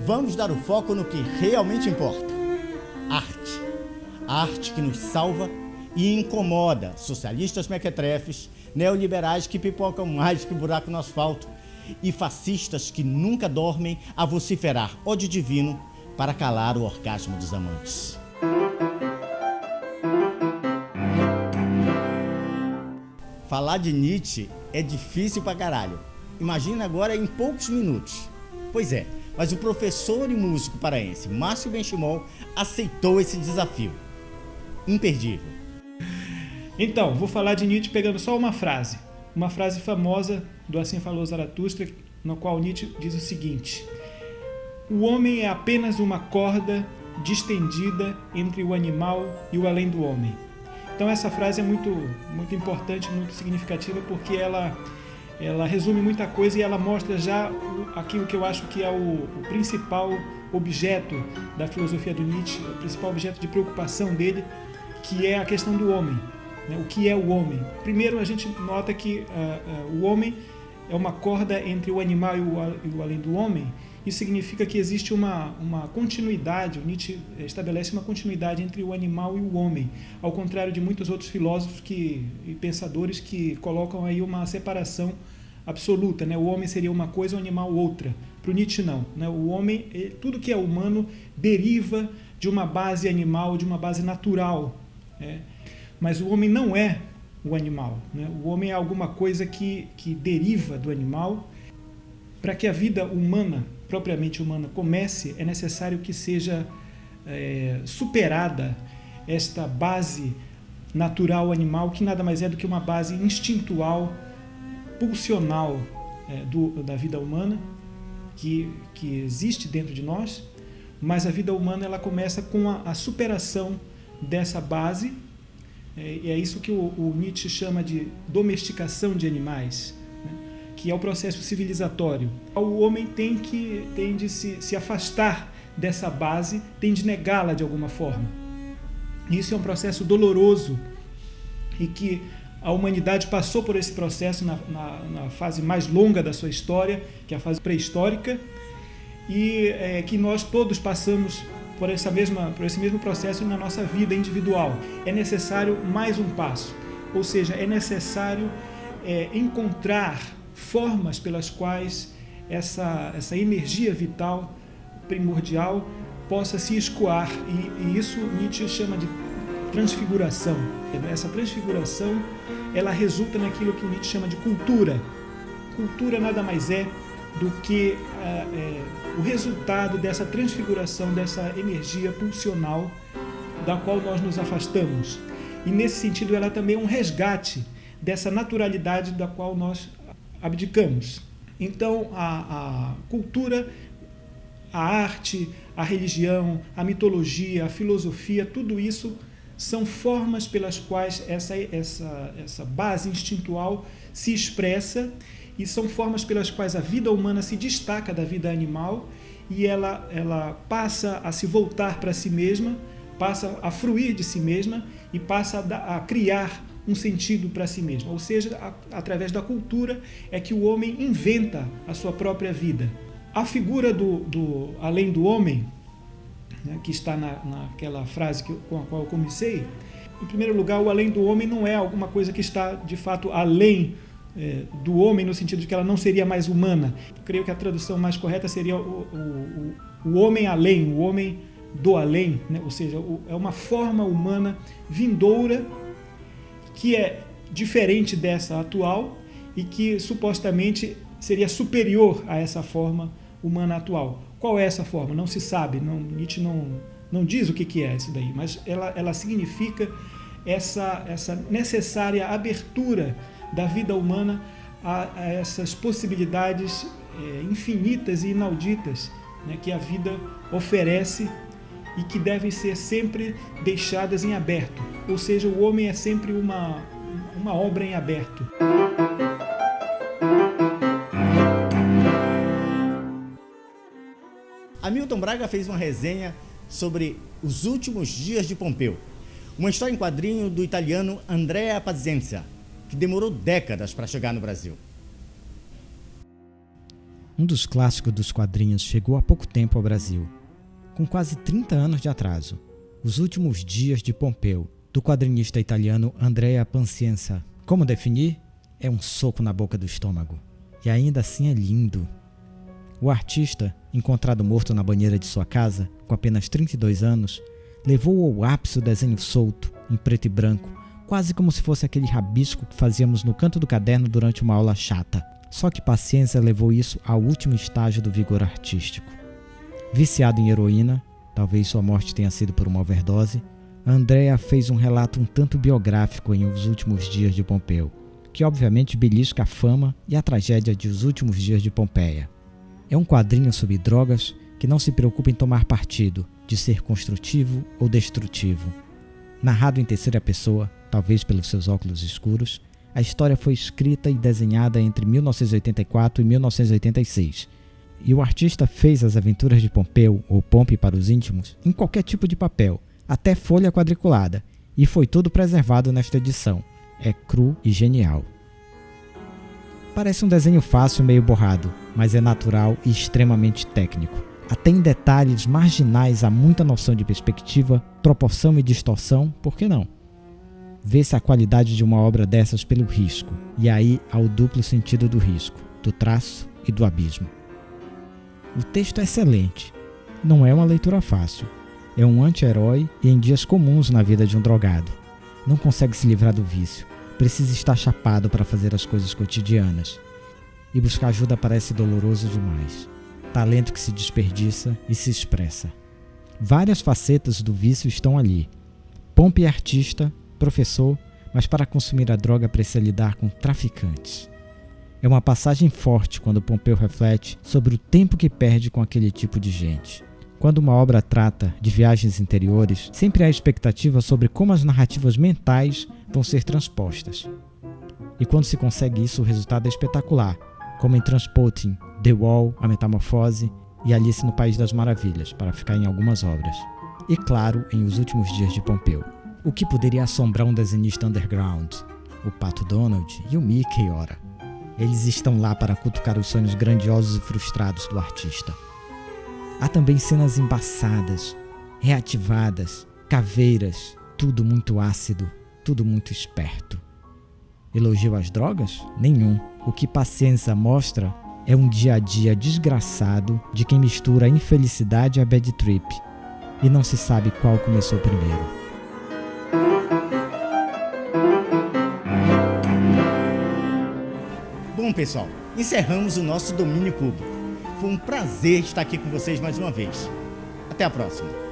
Vamos dar o foco no que realmente importa: arte. A arte que nos salva e incomoda socialistas mequetrefes, neoliberais que pipocam mais que buraco no asfalto e fascistas que nunca dormem a vociferar ódio divino para calar o orgasmo dos amantes. Falar de Nietzsche é difícil pra caralho. Imagina agora em poucos minutos. Pois é, mas o professor e músico paraense Márcio Benchimol aceitou esse desafio. Imperdível. Então, vou falar de Nietzsche pegando só uma frase famosa do Assim Falou Zaratustra, no qual Nietzsche diz o seguinte: o homem é apenas uma corda distendida entre o animal e o além do homem. Então essa frase é muito importante, muito significativa, porque ela resume muita coisa e ela mostra já aquilo que eu acho que é o principal objeto da filosofia do Nietzsche, o principal objeto de preocupação dele, que é a questão do homem. O que é o homem? Primeiro, a gente nota que o homem é uma corda entre o animal e o além do homem. Isso significa que existe uma continuidade, o Nietzsche estabelece uma continuidade entre o animal e o homem, ao contrário de muitos outros filósofos e pensadores que colocam aí uma separação absoluta. O homem seria uma coisa, o animal outra. Para o Nietzsche não. O homem, tudo que é humano deriva de uma base animal, de uma base natural. Mas o homem não é o animal. O homem é alguma coisa que deriva do animal. Para que a vida humana, propriamente humana, comece, é necessário que seja superada esta base natural animal, que nada mais é do que uma base instintual, pulsional da vida humana, que existe dentro de nós, mas a vida humana ela começa com a superação dessa base. E é isso que o Nietzsche chama de domesticação de animais, que é o processo civilizatório. O homem tem de se afastar dessa base, tem de negá-la de alguma forma. Isso é um processo doloroso e que a humanidade passou por esse processo na fase mais longa da sua história, que é a fase pré-histórica, e que nós todos passamos por esse mesmo processo na nossa vida individual. É necessário mais um passo, ou seja, é necessário encontrar formas pelas quais essa energia vital primordial possa se escoar, e isso Nietzsche chama de transfiguração. Essa transfiguração ela resulta naquilo que Nietzsche chama de cultura. Cultura nada mais é do que o resultado dessa transfiguração, dessa energia pulsional da qual nós nos afastamos. E nesse sentido ela também é um resgate dessa naturalidade da qual nós abdicamos. Então a cultura, a arte, a religião, a mitologia, a filosofia, tudo isso são formas pelas quais essa base instintual se expressa, e são formas pelas quais a vida humana se destaca da vida animal, e ela passa a se voltar para si mesma, passa a fruir de si mesma e passa a criar um sentido para si mesma. Ou seja, através da cultura é que o homem inventa a sua própria vida. A figura do além do homem, que está naquela frase com a qual eu comecei, em primeiro lugar, o além do homem não é alguma coisa que está de fato além do homem, no sentido de que ela não seria mais humana. Eu creio que a tradução mais correta seria o homem além, o homem do além, ou seja, é uma forma humana vindoura que é diferente dessa atual e que supostamente seria superior a essa forma humana atual. Qual é essa forma? Não se sabe, Nietzsche não diz o que é isso daí, mas ela significa essa necessária abertura da vida humana a essas possibilidades infinitas e inauditas, que a vida oferece e que devem ser sempre deixadas em aberto. Ou seja, o homem é sempre uma obra em aberto. Hamilton Braga fez uma resenha sobre Os Últimos Dias de Pompeu, uma história em quadrinho do italiano Andrea Pazienza, que demorou décadas para chegar no Brasil. Um dos clássicos dos quadrinhos chegou há pouco tempo ao Brasil, com quase 30 anos de atraso. Os Últimos Dias de Pompeu, do quadrinista italiano Andrea Pazienza. Como definir? É um soco na boca do estômago. E ainda assim é lindo. O artista, encontrado morto na banheira de sua casa, com apenas 32 anos, levou ao ápice o desenho solto, em preto e branco, quase como se fosse aquele rabisco que fazíamos no canto do caderno durante uma aula chata. Só que Pazienza levou isso ao último estágio do vigor artístico. Viciado em heroína, talvez sua morte tenha sido por uma overdose, Andrea fez um relato um tanto biográfico em Os Últimos Dias de Pompeu, que obviamente belisca a fama e a tragédia de Os Últimos Dias de Pompeia. É um quadrinho sobre drogas que não se preocupa em tomar partido, de ser construtivo ou destrutivo. Narrado em terceira pessoa, talvez pelos seus óculos escuros, a história foi escrita e desenhada entre 1984 e 1986, e o artista fez as aventuras de Pompeu, ou Pompe para os íntimos, em qualquer tipo de papel, até folha quadriculada, e foi tudo preservado nesta edição. É cru e genial. Parece um desenho fácil, meio borrado, mas é natural e extremamente técnico. Até em detalhes marginais há muita noção de perspectiva, proporção e distorção, por que não? Vê-se a qualidade de uma obra dessas pelo risco, e aí há o duplo sentido do risco, do traço e do abismo. O texto é excelente, não é uma leitura fácil, é um anti-herói e em dias comuns na vida de um drogado. Não consegue se livrar do vício, precisa estar chapado para fazer as coisas cotidianas, e buscar ajuda parece doloroso demais. Talento que se desperdiça e se expressa. Várias facetas do vício estão ali. Pompe é artista, professor, mas para consumir a droga precisa lidar com traficantes. É uma passagem forte quando Pompeu reflete sobre o tempo que perde com aquele tipo de gente. Quando uma obra trata de viagens interiores, sempre há expectativa sobre como as narrativas mentais vão ser transpostas. E quando se consegue isso, o resultado é espetacular, como em Transporting, The Wall, A Metamorfose e Alice no País das Maravilhas, para ficar em algumas obras. E claro, em Os Últimos Dias de Pompeu. O que poderia assombrar um desenhista underground? O Pato Donald e o Mickey, ora. Eles estão lá para cutucar os sonhos grandiosos e frustrados do artista. Há também cenas embaçadas, reativadas, caveiras, tudo muito ácido, tudo muito esperto. Elogio às drogas? Nenhum. O que Pazienza mostra é um dia a dia desgraçado de quem mistura a infelicidade à bad trip e não se sabe qual começou primeiro. Bom, pessoal, encerramos o nosso domínio público. Foi um prazer estar aqui com vocês mais uma vez. Até a próxima.